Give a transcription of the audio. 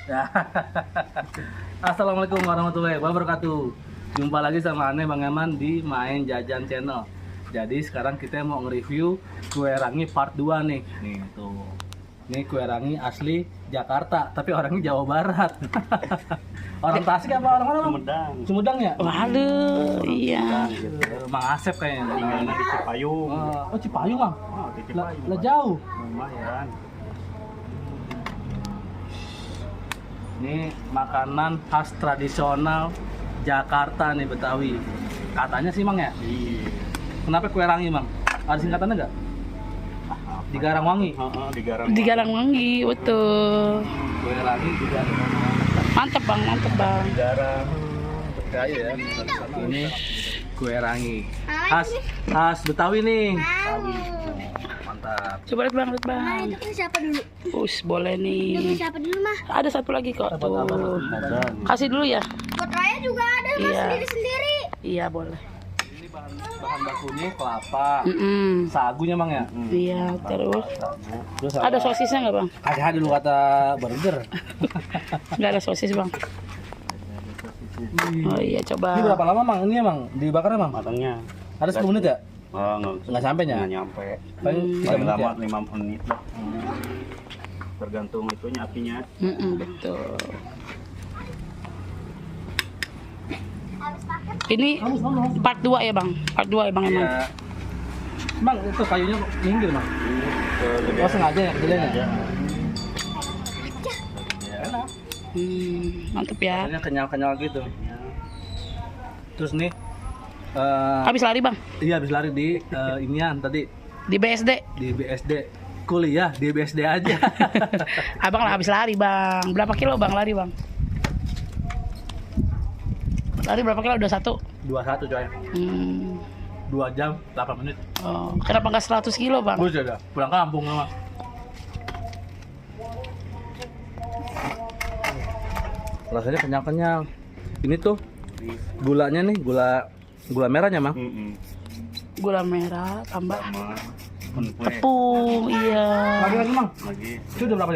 Ya. Assalamualaikum warahmatullahi wabarakatuh. Jumpa lagi sama Ane Bang Eman di Main Jajan Channel. Jadi sekarang kita mau nge-review kue rangi part 2 nih. Nih tuh. Ini kue rangi asli Jakarta, tapi orangnya Jawa Barat. Orang Tasik apa orang mana? Sumedang. Sumedang ya? Waduh, iya. Mang Asep kayaknya. Tinggalnya di Cipayung. Oh Cipayung, Bang. Oh, di Cipayung. Lah jauh. Lumayan. Ini makanan khas tradisional Jakarta nih, Betawi. Katanya sih, Mang ya? Iya. Kenapa kue rangi, Mang? Ada singkatannya nggak? Di Garangwangi. Di Garang. Di Garangwangi, betul. Kue rangi di Garangwangi. Mantep bang, mantep bang. Di Garang. Percaya ya. Ini kue rangi. Khas Betawi nih. Mantap. Coba lihat bang, lihat Nah, bang. itu kan siapa dulu? Boleh Itu nih. siapa dulu mah? Ada satu lagi kok. Dapat apa? Tuh. Ada. Kasih dulu ya. Buat Raya juga ada mas Iya. sendiri-sendiri. Iya boleh. Ini bahan bakunya kelapa. Sagunya, Mang ya? Iya, terus Terus ada sosisnya nggak bang? Ada dulu kata burger. Nggak ada sosis bang. Oh iya Ini coba. berapa lama, Mang? Ini ya, Mang? Dibakarnya, Mang? Matangnya. Ada 10 menit ya? Oh, Nggak sampai ya? Nggak nyampe. Paling 3 Paling menit ya? lama 5 menit lah. Tergantung itunya apinya. Betul. Ini part 2 ya bang? Part 2 ya bang emang? Iya. Bang, itu kayunya minggir, Bang. Oh, sengaja ya kejadiannya? Ya. Enak. Mantep ya. Kayaknya kenyal-kenyal gitu. Terus nih, Habis lari bang? iya habis lari di inian tadi Di BSD? di BSD. Kuliah di BSD aja. Abang lah habis lari bang. Berapa kilo bang lari bang? Lari berapa kilo? 21? 21 coy. 2 jam 8 menit. Oh, kenapa nggak 100 kilo bang? Gue sudah pulang kampung sama. Rasanya kenyal-kenyal. Ini tuh gulanya nih, gula merahnya, Mang. Gula merah tambah Sama tepung, iya. Lagi, Mang. lagi. Itu udah berapa